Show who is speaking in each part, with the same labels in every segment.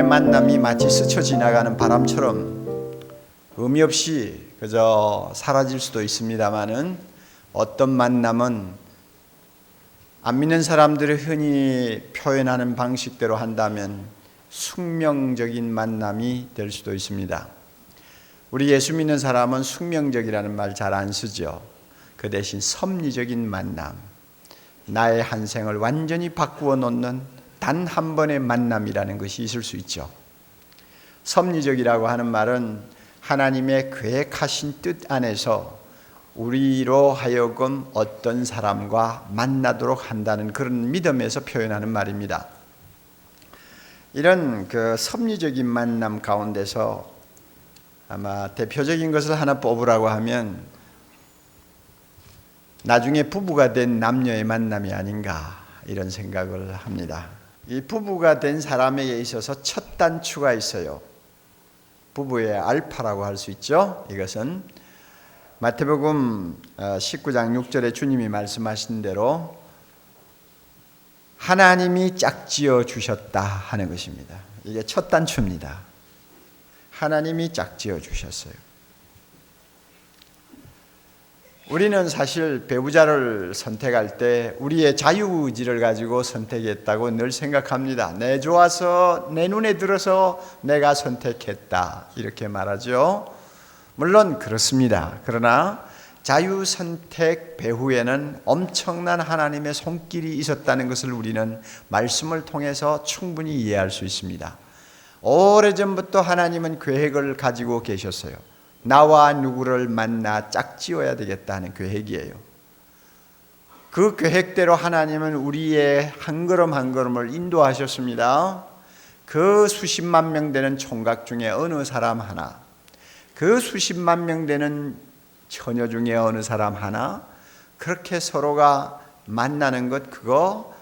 Speaker 1: 만남이 마치 스쳐 지나가는 바람처럼 의미 없이 그저 사라질 수도 있습니다만은, 어떤 만남은 안 믿는 사람들이 흔히 표현하는 방식대로 한다면 숙명적인 만남이 될 수도 있습니다. 우리 예수 믿는 사람은 숙명적이라는 말 잘 안 쓰죠. 그 대신 섭리적인 만남, 나의 한 생을 완전히 바꾸어 놓는 단 한 번의 만남이라는 것이 있을 수 있죠. 섭리적이라고 하는 말은 하나님의 계획하신 뜻 안에서 우리로 하여금 어떤 사람과 만나도록 한다는 그런 믿음에서 표현하는 말입니다. 이런 그 섭리적인 만남 가운데서 아마 대표적인 것을 하나 뽑으라고 하면 나중에 부부가 된 남녀의 만남이 아닌가, 이런 생각을 합니다. 이 부부가 된 사람에게 있어서 첫 단추가 있어요. 부부의 알파라고 할 수 있죠. 이것은 마태복음 19장 6절에 주님이 말씀하신 대로 하나님이 짝지어 주셨다 하는 것입니다. 이게 첫 단추입니다. 하나님이 짝지어 주셨어요. 우리는 사실 배우자를 선택할 때 우리의 자유의지를 가지고 선택했다고 늘 생각합니다. 내 좋아서, 내 눈에 들어서 내가 선택했다, 이렇게 말하죠. 물론 그렇습니다. 그러나 자유선택 배후에는 엄청난 하나님의 손길이 있었다는 것을 우리는 말씀을 통해서 충분히 이해할 수 있습니다. 오래전부터 하나님은 계획을 가지고 계셨어요. 나와 누구를 만나 짝지어야 되겠다는 계획이에요. 그 계획대로 하나님은 우리의 한 걸음 한 걸음을 인도하셨습니다. 그 수십만 명 되는 총각 중에 어느 사람 하나, 그 수십만 명 되는 처녀 중에 어느 사람 하나, 그렇게 서로가 만나는 것, 그거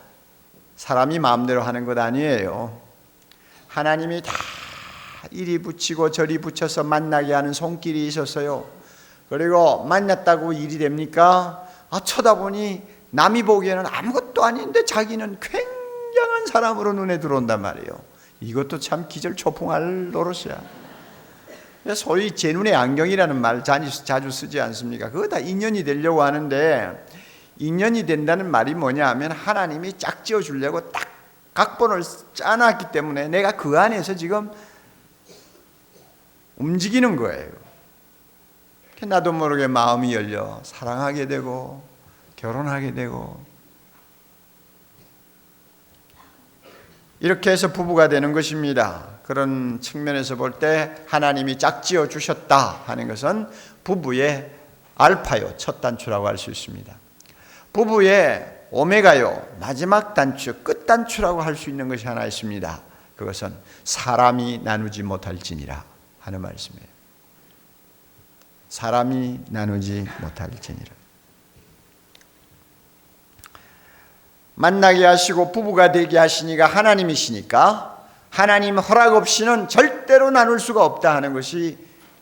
Speaker 1: 사람이 마음대로 하는 것 아니에요. 하나님이 다 이리 붙이고 저리 붙여서 만나게 하는 손길이 있었어요. 그리고 만났다고 일이 됩니까? 쳐다보니 남이 보기에는 아무것도 아닌데 자기는 굉장한 사람으로 눈에 들어온단 말이에요. 이것도 참 기절초풍할 노릇이야. 소위 제 눈의 안경이라는 말 자주 쓰지 않습니까? 그거 다 인연이 되려고 하는데, 인연이 된다는 말이 뭐냐 하면 하나님이 짝지어 주려고 딱 각본을 짜놨기 때문에 내가 그 안에서 지금 움직이는 거예요. 나도 모르게 마음이 열려 사랑하게 되고 결혼하게 되고, 이렇게 해서 부부가 되는 것입니다. 그런 측면에서 볼 때 하나님이 짝지어 주셨다 하는 것은 부부의 알파요, 첫 단추라고 할 수 있습니다. 부부의 오메가요, 마지막 단추, 끝 단추라고 할 수 있는 것이 하나 있습니다. 그것은 사람이 나누지 못할지니라 하는 말씀이에요. 사람이 나누지 못할지니라. 만나게 하시고 부부가 되게 하시니가 하나님이시니까 하나님 허락 없이는 절대로 나눌 수가 없다 하는 것이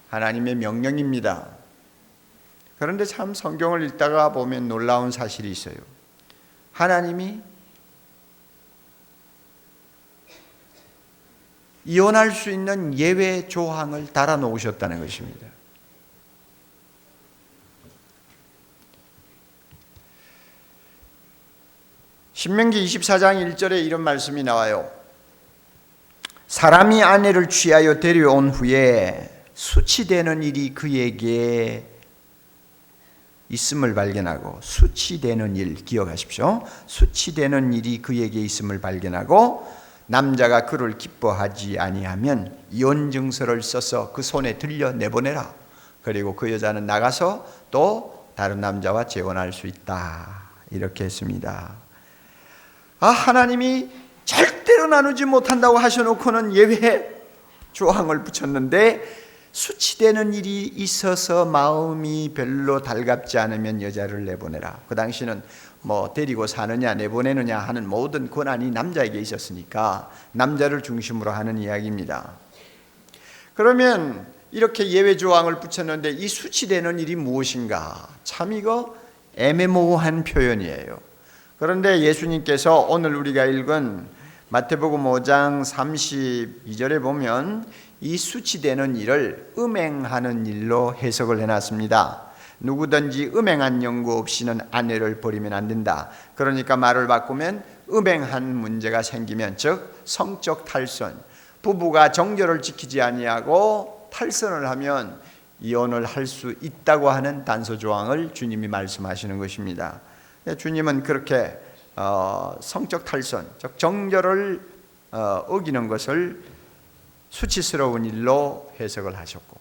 Speaker 1: 하나님의 명령입니다. 그런데 참 성경을 읽다가 보면 놀라운 사실이 있어요. 하나님이 이혼할 수 있는 예외 조항을 달아놓으셨다는 것입니다. 신명기 24장 1절에 이런 말씀이 나와요. 사람이 아내를 취하여 데려온 후에 수치되는 일이 그에게 있음을 발견하고, 수치되는 일 기억하십시오. 수치되는 일이 그에게 있음을 발견하고 남자가 그를 기뻐하지 아니하면 이혼 증서를 써서 그 손에 들려 내보내라. 그리고 그 여자는 나가서 또 다른 남자와 재혼할 수 있다. 이렇게 했습니다. 하나님이 절대로 나누지 못한다고 하셔놓고는 예외 조항을 붙였는데, 수치되는 일이 있어서 마음이 별로 달갑지 않으면 여자를 내보내라. 그 당시는 데리고 사느냐 내보내느냐 하는 모든 권한이 남자에게 있었으니까 남자를 중심으로 하는 이야기입니다. 그러면 이렇게 예외 조항을 붙였는데 이 수치되는 일이 무엇인가? 참 이거 애매모호한 표현이에요. 그런데 예수님께서 오늘 우리가 읽은 마태복음 5장 32절에 보면 이 수치되는 일을 음행하는 일로 해석을 해놨습니다. 누구든지 음행한 연고 없이는 아내를 버리면 안 된다. 그러니까 말을 바꾸면 음행한 문제가 생기면, 즉 성적 탈선, 부부가 정절을 지키지 아니하고 탈선을 하면 이혼을 할 수 있다고 하는 단서 조항을 주님이 말씀하시는 것입니다. 주님은 그렇게 성적 탈선, 즉 정절을 어기는 것을 수치스러운 일로 해석을 하셨고,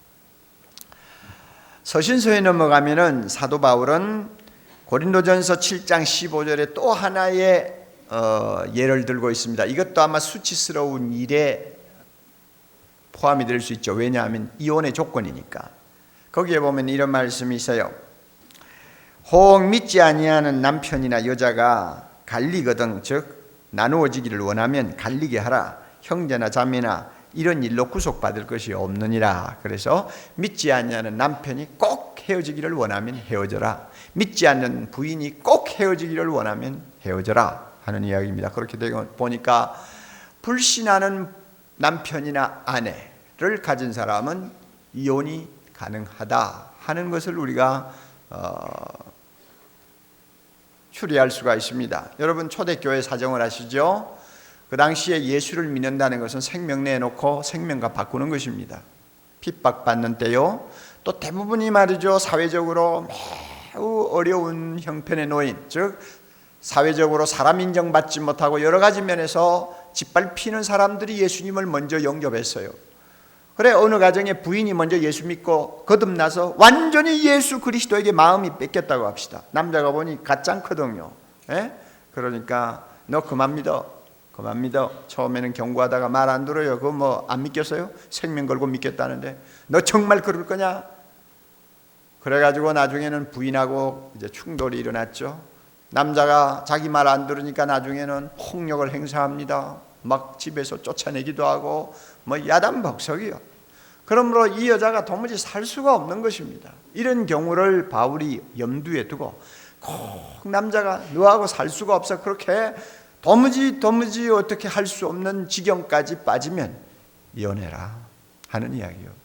Speaker 1: 서신서에 넘어가면은 사도 바울은 고린도전서 7장 15절에 또 하나의 예를 들고 있습니다. 이것도 아마 수치스러운 일에 포함이 될 수 있죠. 왜냐하면 이혼의 조건이니까. 거기에 보면 이런 말씀이 있어요. 혹 믿지 아니하는 남편이나 여자가 갈리거든, 즉 나누어지기를 원하면 갈리게 하라. 형제나 자매나 이런 일로 구속받을 것이 없느니라. 그래서 믿지 아니하는 남편이 꼭 헤어지기를 원하면 헤어져라. 믿지 않는 부인이 꼭 헤어지기를 원하면 헤어져라 하는 이야기입니다. 그렇게 되고 보니까 불신하는 남편이나 아내를 가진 사람은 이혼이 가능하다 하는 것을 우리가 추리할 수가 있습니다. 여러분 초대교회 사정을 아시죠? 그 당시에 예수를 믿는다는 것은 생명 내놓고 생명과 바꾸는 것입니다. 핍박받는 때요. 또 대부분이 말이죠, 사회적으로 매우 어려운 형편에 놓인, 즉 사회적으로 사람 인정받지 못하고 여러 가지 면에서 짓밟히는 사람들이 예수님을 먼저 영접했어요. 그래 어느 가정에 부인이 먼저 예수 믿고 거듭나서 완전히 예수 그리스도에게 마음이 뺏겼다고 합시다. 남자가 보니 가짱거든요. 그러니까 너 그만 믿어. 그만 믿어. 처음에는 경고하다가 말 안 들어요. 그거 뭐 안 믿겠어요? 생명 걸고 믿겠다는데 너 정말 그럴 거냐? 그래가지고 나중에는 부인하고 이제 충돌이 일어났죠. 남자가 자기 말 안 들으니까 나중에는 폭력을 행사합니다. 막 집에서 쫓아내기도 하고 뭐 야단벅석이요. 그러므로 이 여자가 도무지 살 수가 없는 것입니다. 이런 경우를 바울이 염두에 두고 꼭 남자가 너하고 살 수가 없어 그렇게 도무지 어떻게 할 수 없는 지경까지 빠지면 이혼해라 하는 이야기요.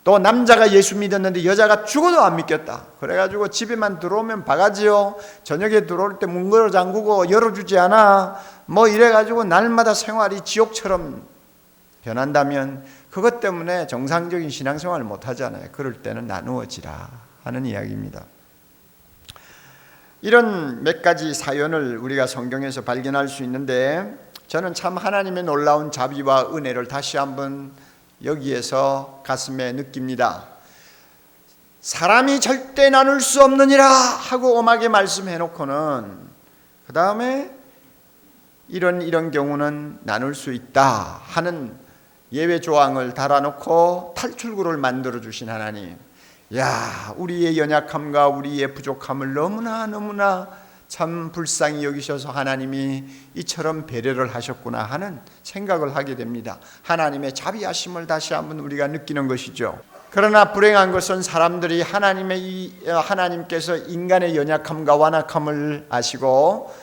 Speaker 1: 또 남자가 예수 믿었는데 여자가 죽어도 안 믿겠다. 그래가지고 집에만 들어오면 바가지요. 저녁에 들어올 때 문 걸어 잠그고 열어주지 않아. 뭐 이래가지고 날마다 생활이 지옥처럼 변한다면 그것 때문에 정상적인 신앙생활을 못하잖아요. 그럴 때는 나누어지라 하는 이야기입니다. 이런 몇 가지 사연을 우리가 성경에서 발견할 수 있는데 저는 참 하나님의 놀라운 자비와 은혜를 다시 한번 여기에서 가슴에 느낍니다. 사람이 절대 나눌 수 없느니라 하고 엄하게 말씀해놓고는 그 다음에 이런 경우는 나눌 수 있다 하는 예외 조항을 달아놓고 탈출구를 만들어주신 하나님, 야, 우리의 연약함과 우리의 부족함을 너무나 참 불쌍히 여기셔서 하나님이 이처럼 배려를 하셨구나 하는 생각을 하게 됩니다. 하나님의 자비하심을 다시 한번 우리가 느끼는 것이죠. 그러나 불행한 것은 사람들이 하나님께서 인간의 연약함과 완악함을 아시고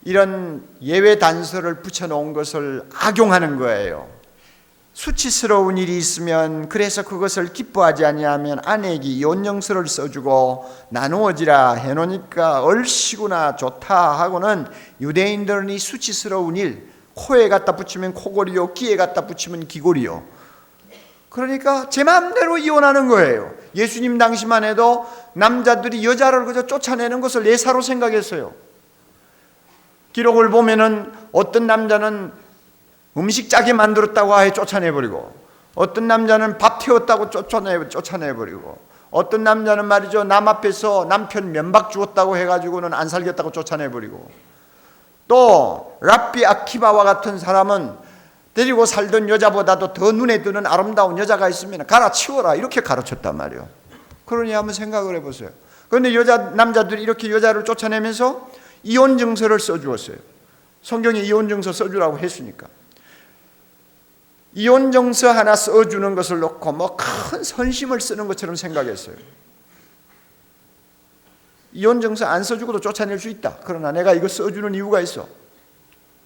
Speaker 1: 이런 예외 단서를 붙여놓은 것을 악용하는 거예요. 수치스러운 일이 있으면 그래서 그것을 기뻐하지 아니하면 아내에게 이혼영서를 써주고 나누어지라 해놓으니까 얼씨구나 좋다 하고는 유대인들은 이 수치스러운 일, 코에 갖다 붙이면 코골이요, 귀에 갖다 붙이면 귀골이요. 그러니까 제 마음대로 이혼하는 거예요. 예수님 당시만 해도 남자들이 여자를 그저 쫓아내는 것을 예사로 생각했어요. 기록을 보면은 어떤 남자는 음식 짜게 만들었다고 아예 쫓아내버리고, 어떤 남자는 밥 태웠다고 쫓아내버리고, 어떤 남자는 말이죠, 남 앞에서 남편 면박 주었다고 해가지고는 안 살겠다고 쫓아내버리고, 또 랍비 아키바와 같은 사람은 데리고 살던 여자보다도 더 눈에 드는 아름다운 여자가 있으면 갈아치워라 이렇게 가르쳤단 말이에요. 그러니 한번 생각을 해보세요. 그런데 남자들이 이렇게 여자를 쫓아내면서 이혼 증서를 써주었어요. 성경에 이혼 증서 써주라고 했으니까. 이혼 증서 하나 써주는 것을 놓고 뭐 큰 선심을 쓰는 것처럼 생각했어요. 이혼 증서 안 써주고도 쫓아낼 수 있다. 그러나 내가 이거 써주는 이유가 있어.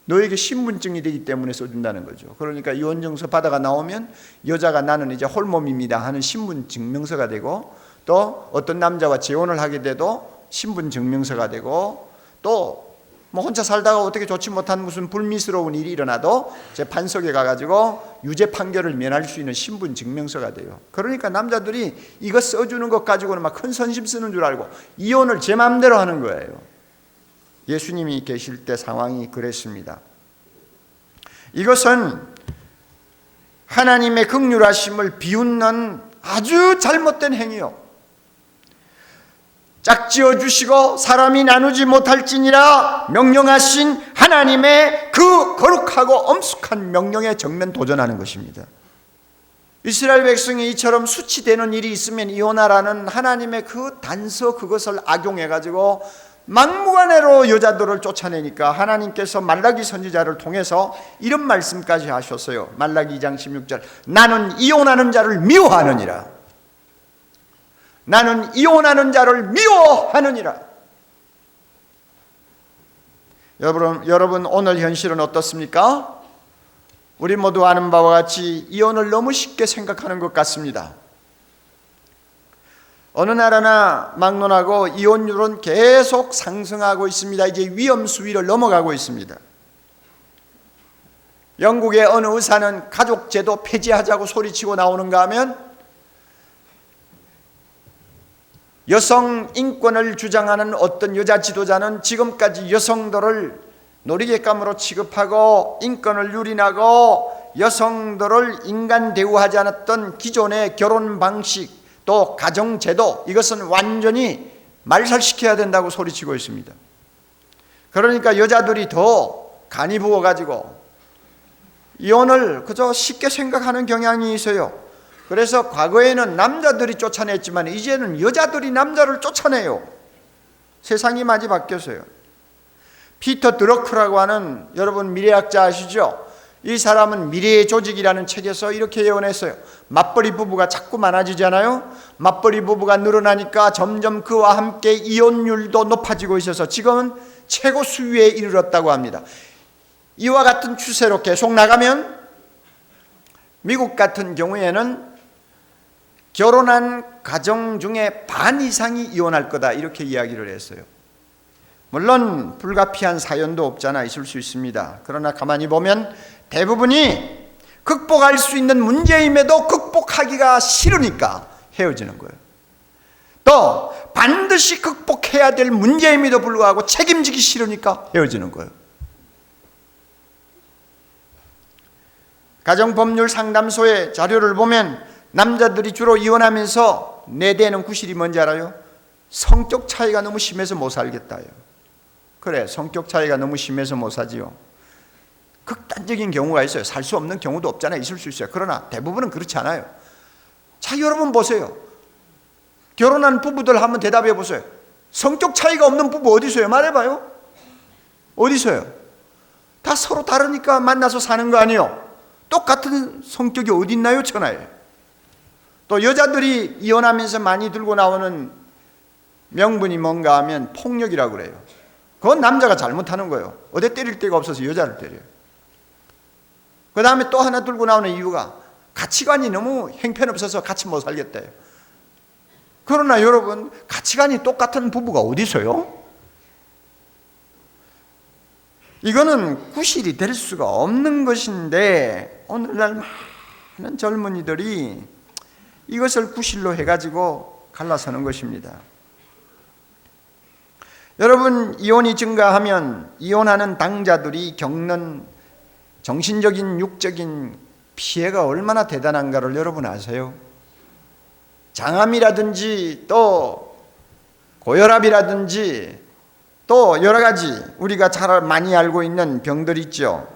Speaker 1: 너에게 신분증이 되기 때문에 써준다는 거죠. 그러니까 이혼증서 받아가 나오면 여자가 나는 이제 홀몸입니다 하는 신분증명서가 되고, 또 어떤 남자와 재혼을 하게 돼도 신분증명서가 되고, 또 뭐 혼자 살다가 어떻게 좋지 못한 무슨 불미스러운 일이 일어나도 재판석에 가가지고 유죄 판결을 면할 수 있는 신분증명서가 돼요. 그러니까 남자들이 이거 써주는 것 가지고는 막 큰 선심 쓰는 줄 알고 이혼을 제 마음대로 하는 거예요. 예수님이 계실 때 상황이 그랬습니다. 이것은 하나님의 긍휼하심을 비웃는 아주 잘못된 행위요. 짝지어 주시고 사람이 나누지 못할지니라 명령하신 하나님의 그 거룩하고 엄숙한 명령에 정면 도전하는 것입니다. 이스라엘 백성이 이처럼 수치되는 일이 있으면 이혼하라는 하나님의 그 단서, 그것을 악용해가지고 막무가내로 여자들을 쫓아내니까 하나님께서 말라기 선지자를 통해서 이런 말씀까지 하셨어요. 말라기 2장 16절, 나는 이혼하는 자를 미워하느니라. 나는 이혼하는 자를 미워하느니라. 여러분 오늘 현실은 어떻습니까? 우리 모두 아는 바와 같이 이혼을 너무 쉽게 생각하는 것 같습니다. 어느 나라나 막론하고 이혼율은 계속 상승하고 있습니다. 이제 위험 수위를 넘어가고 있습니다. 영국의 어느 의사는 가족제도 폐지하자고 소리치고 나오는가 하면 여성 인권을 주장하는 어떤 여자 지도자는 지금까지 여성들을 놀이객감으로 취급하고 인권을 유린하고 여성들을 인간 대우하지 않았던 기존의 결혼 방식, 또 가정제도, 이것은 완전히 말살시켜야 된다고 소리치고 있습니다. 그러니까 여자들이 더 간이 부어가지고 이혼을 그저 쉽게 생각하는 경향이 있어요. 그래서 과거에는 남자들이 쫓아냈지만 이제는 여자들이 남자를 쫓아내요. 세상이 많이 바뀌었어요. 피터 드러크라고 하는, 여러분 미래학자 아시죠? 이 사람은 미래의 조직이라는 책에서 이렇게 예언했어요. 맞벌이 부부가 자꾸 많아지잖아요. 맞벌이 부부가 늘어나니까 점점 그와 함께 이혼율도 높아지고 있어서 지금은 최고 수위에 이르렀다고 합니다. 이와 같은 추세로 계속 나가면 미국 같은 경우에는 결혼한 가정 중에 반 이상이 이혼할 거다, 이렇게 이야기를 했어요. 물론 불가피한 사연도 없잖아 있을 수 있습니다. 그러나 가만히 보면 대부분이 극복할 수 있는 문제임에도 극복하기가 싫으니까 헤어지는 거예요. 또 반드시 극복해야 될 문제임에도 불구하고 책임지기 싫으니까 헤어지는 거예요. 가정법률 상담소의 자료를 보면 남자들이 주로 이혼하면서 내대는 구실이 뭔지 알아요? 성격 차이가 너무 심해서 못 살겠다요. 그래, 성격 차이가 너무 심해서 못 사지요. 극단적인 경우가 있어요. 살 수 없는 경우도 없잖아요. 있을 수 있어요. 그러나 대부분은 그렇지 않아요. 자, 여러분 보세요. 결혼한 부부들 한번 대답해 보세요. 성격 차이가 없는 부부 어디 있어요? 말해봐요. 어디 있어요? 다 서로 다르니까 만나서 사는 거 아니에요? 똑같은 성격이 어디 있나요? 천하에. 또 여자들이 이혼하면서 많이 들고 나오는 명분이 뭔가 하면 폭력이라고 그래요. 그건 남자가 잘못하는 거예요. 어디 때릴 데가 없어서 여자를 때려요. 그 다음에 또 하나 들고 나오는 이유가 가치관이 너무 형편없어서 같이 못 살겠대요. 그러나 여러분, 가치관이 똑같은 부부가 어디 있어요? 이거는 구실이 될 수가 없는 것인데 오늘날 많은 젊은이들이 이것을 구실로 해가지고 갈라서는 것입니다. 여러분, 이혼이 증가하면 이혼하는 당자들이 겪는 정신적인, 육적인 피해가 얼마나 대단한가를 여러분 아세요? 장암이라든지 또 고혈압이라든지 또 여러 가지 우리가 잘 많이 알고 있는 병들 있죠.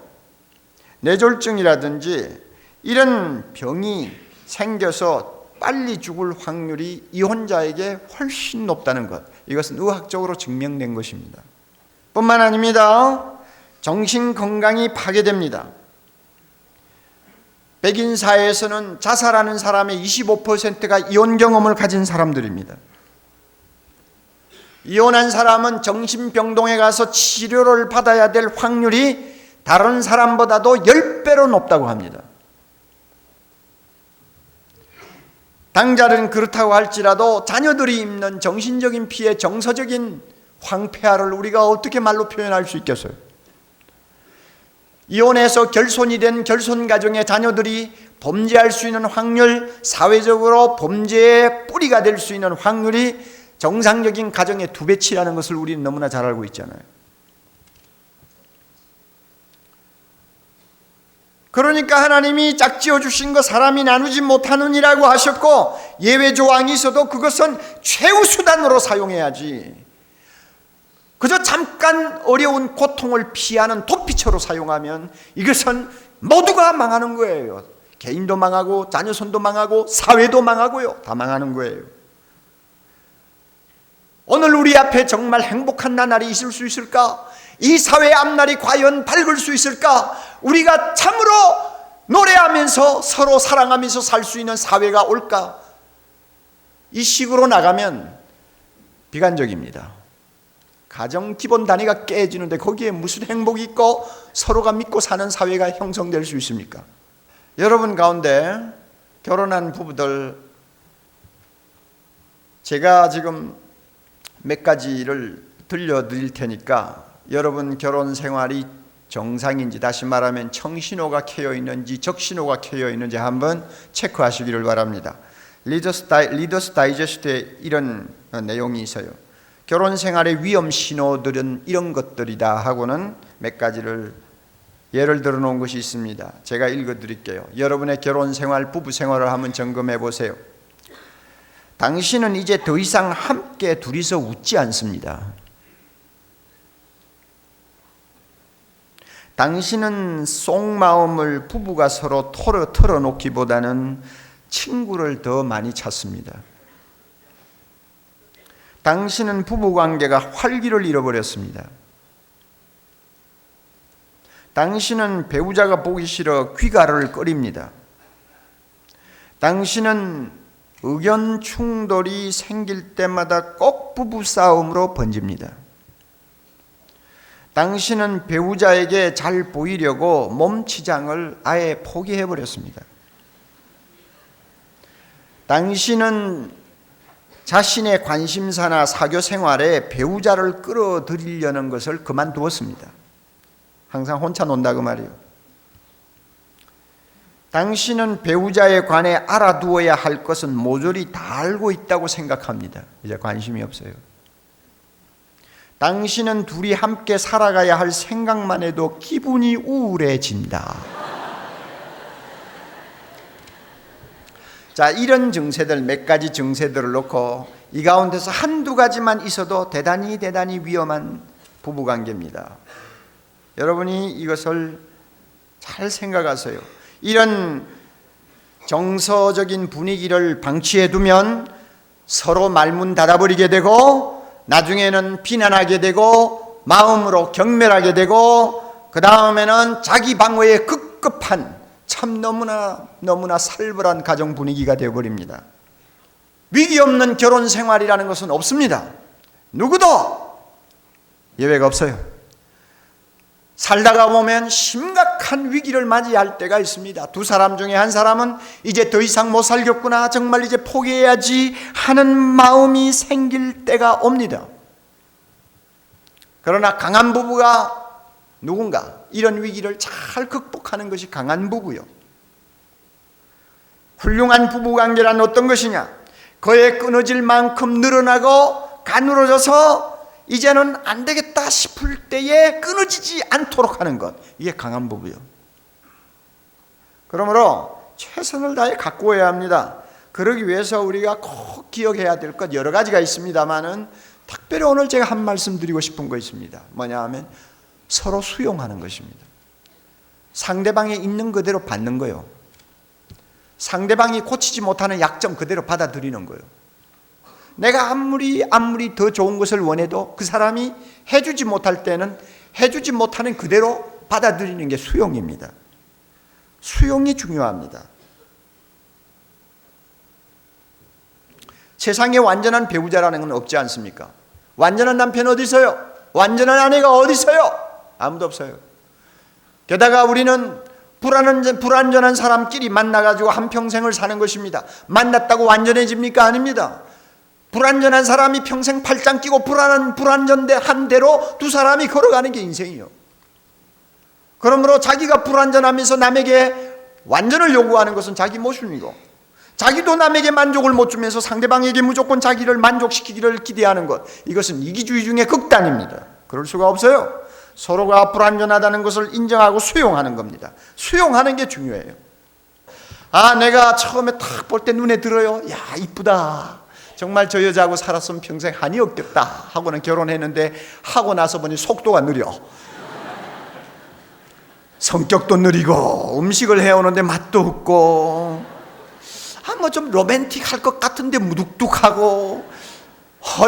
Speaker 1: 뇌졸중이라든지 이런 병이 생겨서 빨리 죽을 확률이 이혼자에게 훨씬 높다는 것, 이것은 의학적으로 증명된 것입니다. 뿐만 아닙니다. 정신건강이 파괴됩니다. 백인 사회에서는 자살하는 사람의 25%가 이혼 경험을 가진 사람들입니다. 이혼한 사람은 정신병동에 가서 치료를 받아야 될 확률이 다른 사람보다도 10배로 높다고 합니다. 당자는 그렇다고 할지라도 자녀들이 입는 정신적인 피해, 정서적인 황폐화를 우리가 어떻게 말로 표현할 수 있겠어요? 이혼해서 결손이 된 결손가정의 자녀들이 범죄할 수 있는 확률, 사회적으로 범죄의 뿌리가 될 수 있는 확률이 정상적인 가정의 2배치라는 것을 우리는 너무나 잘 알고 있잖아요. 그러니까 하나님이 짝지어 주신 거 사람이 나누지 못하느니라고 하셨고, 예외 조항이 있어도 그것은 최우수단으로 사용해야지, 그저 잠깐 어려운 고통을 피하는 도피처로 사용하면 이것은 모두가 망하는 거예요. 개인도 망하고 자녀손도 망하고 사회도 망하고요. 다 망하는 거예요. 오늘 우리 앞에 정말 행복한 나날이 있을 수 있을까? 이 사회의 앞날이 과연 밝을 수 있을까? 우리가 참으로 노래하면서 서로 사랑하면서 살 수 있는 사회가 올까? 이 식으로 나가면 비관적입니다. 가정 기본 단위가 깨지는데 거기에 무슨 행복이 있고 서로가 믿고 사는 사회가 형성될 수 있습니까? 여러분 가운데 결혼한 부부들, 제가 지금 몇 가지를 들려드릴 테니까 여러분 결혼 생활이 정상인지, 다시 말하면 청신호가 켜여 있는지 적신호가 켜여 있는지 한번 체크하시기를 바랍니다. 리더스 다이제스트에 이런 내용이 있어요. 결혼 생활의 위험 신호들은 이런 것들이다 하고는 몇 가지를 예를 들어 놓은 것이 있습니다. 제가 읽어 드릴게요. 여러분의 결혼 생활, 부부 생활을 한번 점검해 보세요. 당신은 이제 더 이상 함께 둘이서 웃지 않습니다. 당신은 속마음을 부부가 서로 털어놓기보다는 친구를 더 많이 찾습니다. 당신은 부부관계가 활기를 잃어버렸습니다. 당신은 배우자가 보기 싫어 귀가를 꺼립니다. 당신은 의견 충돌이 생길 때마다 꼭 부부싸움으로 번집니다. 당신은 배우자에게 잘 보이려고 몸치장을 아예 포기해버렸습니다. 당신은 자신의 관심사나 사교 생활에 배우자를 끌어들이려는 것을 그만두었습니다. 항상 혼자 논다고 말이에요. 당신은 배우자에 관해 알아두어야 할 것은 모조리 다 알고 있다고 생각합니다. 이제 관심이 없어요. 당신은 둘이 함께 살아가야 할 생각만 해도 기분이 우울해진다. 자, 이런 증세들, 몇 가지 증세들을 놓고 이 가운데서 한두 가지만 있어도 대단히 위험한 부부관계입니다. 여러분이 이것을 잘 생각하세요. 이런 정서적인 분위기를 방치해 두면 서로 말문 닫아버리게 되고, 나중에는 비난하게 되고, 마음으로 경멸하게 되고, 그 다음에는 자기 방어에 급급한 참 너무나 살벌한 가정 분위기가 되어버립니다. 위기 없는 결혼 생활이라는 것은 없습니다. 누구도 예외가 없어요. 살다가 보면 심각한 위기를 맞이할 때가 있습니다. 두 사람 중에 한 사람은 이제 더 이상 못 살겠구나, 정말 이제 포기해야지 하는 마음이 생길 때가 옵니다. 그러나 강한 부부가 누군가 이런 위기를 잘 극복하는 것이 강한 부부요. 훌륭한 부부관계란 어떤 것이냐? 그에 끊어질 만큼 늘어나고 가늘어져서 이제는 안 되겠다 싶을 때에 끊어지지 않도록 하는 것, 이게 강한 부부요. 그러므로 최선을 다해 가꾸어야 합니다. 그러기 위해서 우리가 꼭 기억해야 될 것 여러 가지가 있습니다만은, 특별히 오늘 제가 한 말씀 드리고 싶은 거 있습니다. 뭐냐 하면 서로 수용하는 것입니다. 상대방이 있는 그대로 받는 거예요. 상대방이 고치지 못하는 약점 그대로 받아들이는 거예요. 내가 아무리 더 좋은 것을 원해도 그 사람이 해주지 못할 때는 해주지 못하는 그대로 받아들이는 게 수용입니다. 수용이 중요합니다. 세상에 완전한 배우자라는 건 없지 않습니까? 완전한 남편 어디 있어요? 완전한 아내가 어디 있어요? 아무도 없어요. 게다가 우리는 불완전한 사람끼리 만나가지고 한평생을 사는 것입니다. 만났다고 완전해집니까? 아닙니다. 불완전한 사람이 평생 팔짱 끼고 불완전한 대로 두 사람이 걸어가는 게 인생이요. 그러므로 자기가 불완전하면서 남에게 완전을 요구하는 것은 자기 모순이고, 자기도 남에게 만족을 못 주면서 상대방에게 무조건 자기를 만족시키기를 기대하는 것, 이것은 이기주의 중에 극단입니다. 그럴 수가 없어요. 서로가 불완전하다는 것을 인정하고 수용하는 겁니다. 수용하는 게 중요해요. 내가 처음에 딱 볼 때 눈에 들어요. 야, 이쁘다. 정말 저 여자하고 살았으면 평생 한이 없겠다 하고는 결혼했는데, 하고 나서 보니 속도가 느려. 성격도 느리고, 음식을 해오는데 맛도 없고, 뭐 좀 로맨틱할 것 같은데 무뚝뚝하고,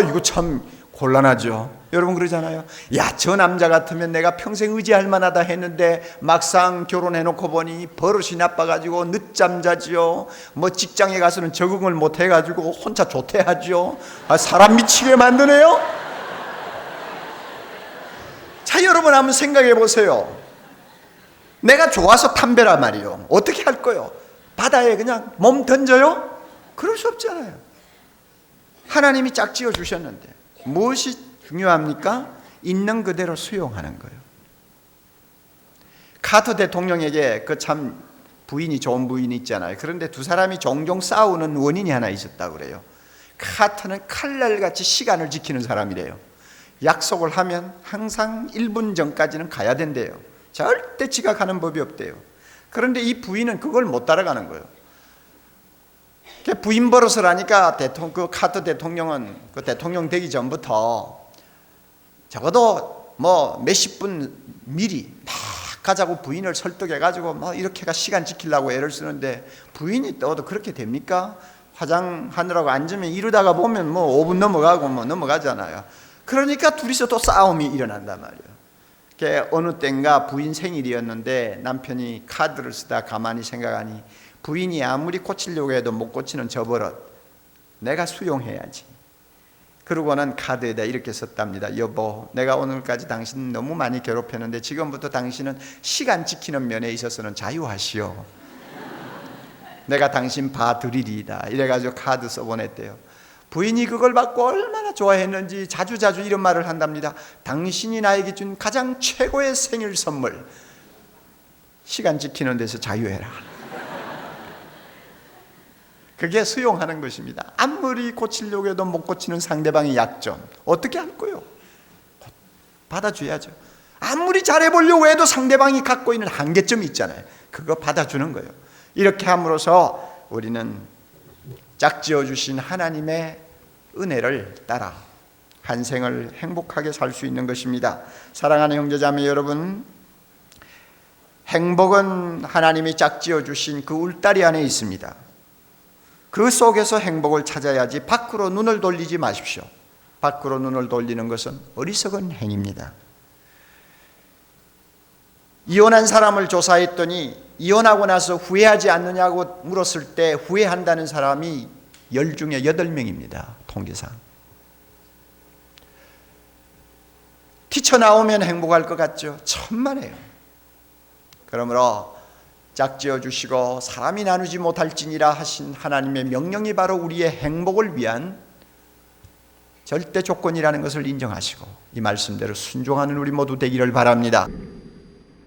Speaker 1: 이거 참 곤란하죠. 여러분 그러잖아요. 야, 저 남자 같으면 내가 평생 의지할 만하다 했는데 막상 결혼해놓고 보니 버릇이 나빠가지고 늦잠 자지요. 뭐 직장에 가서는 적응을 못 해가지고 혼자 조퇴하죠. 사람 미치게 만드네요. 자, 여러분 한번 생각해 보세요. 내가 좋아서 탐배라 말이요. 어떻게 할 거요? 바다에 그냥 몸 던져요? 그럴 수 없잖아요. 하나님이 짝지어 주셨는데 무엇이 중요합니까? 있는 그대로 수용하는 거예요. 카터 대통령에게 그 참 부인이 좋은 부인이 있잖아요. 그런데 두 사람이 종종 싸우는 원인이 하나 있었다고 그래요. 카터는 칼날같이 시간을 지키는 사람이래요. 약속을 하면 항상 1분 전까지는 가야 된대요. 절대 지각하는 법이 없대요. 그런데 이 부인은 그걸 못 따라가는 거예요. 부인 버릇을 하니까 그 카터 대통령은 그 대통령 되기 전부터 적어도 뭐 몇십 분 미리 막 가자고 부인을 설득해가지고 뭐 이렇게가 시간 지키려고 애를 쓰는데, 부인이 떠도 그렇게 됩니까? 화장하느라고 앉으면 이러다가 보면 뭐 5분 넘어가고 뭐 넘어가잖아요. 그러니까 둘이서 또 싸움이 일어난단 말이에요. 어느 때인가 부인 생일이었는데 남편이 카드를 쓰다 가만히 생각하니, 부인이 아무리 고치려고 해도 못 고치는 저 버릇 내가 수용해야지. 그러고는 카드에다 이렇게 썼답니다. 여보, 내가 오늘까지 당신 너무 많이 괴롭혔는데 지금부터 당신은 시간 지키는 면에 있어서는 자유하시오. 내가 당신 봐드리리이다. 이래가지고 카드 써보냈대요. 부인이 그걸 받고 얼마나 좋아했는지 자주자주 이런 말을 한답니다. 당신이 나에게 준 가장 최고의 생일 선물, 시간 지키는 데서 자유해라. 그게 수용하는 것입니다. 아무리 고치려고 해도 못 고치는 상대방의 약점 어떻게 할 거예요? 받아줘야죠. 아무리 잘해보려고 해도 상대방이 갖고 있는 한계점이 있잖아요. 그거 받아주는 거예요. 이렇게 함으로써 우리는 짝지어 주신 하나님의 은혜를 따라 한 생을 행복하게 살 수 있는 것입니다. 사랑하는 형제자매 여러분, 행복은 하나님이 짝지어 주신 그 울타리 안에 있습니다. 그 속에서 행복을 찾아야지 밖으로 눈을 돌리지 마십시오. 밖으로 눈을 돌리는 것은 어리석은 행위입니다. 이혼한 사람을 조사했더니 이혼하고 나서 후회하지 않느냐고 물었을 때 후회한다는 사람이 10 중에 8명입니다. 통계상. 튀쳐나오면 행복할 것 같죠? 천만에요. 그러므로 짝지어 주시고 사람이 나누지 못할지니라 하신 하나님의 명령이 바로 우리의 행복을 위한 절대 조건이라는 것을 인정하시고 이 말씀대로 순종하는 우리 모두 되기를 바랍니다.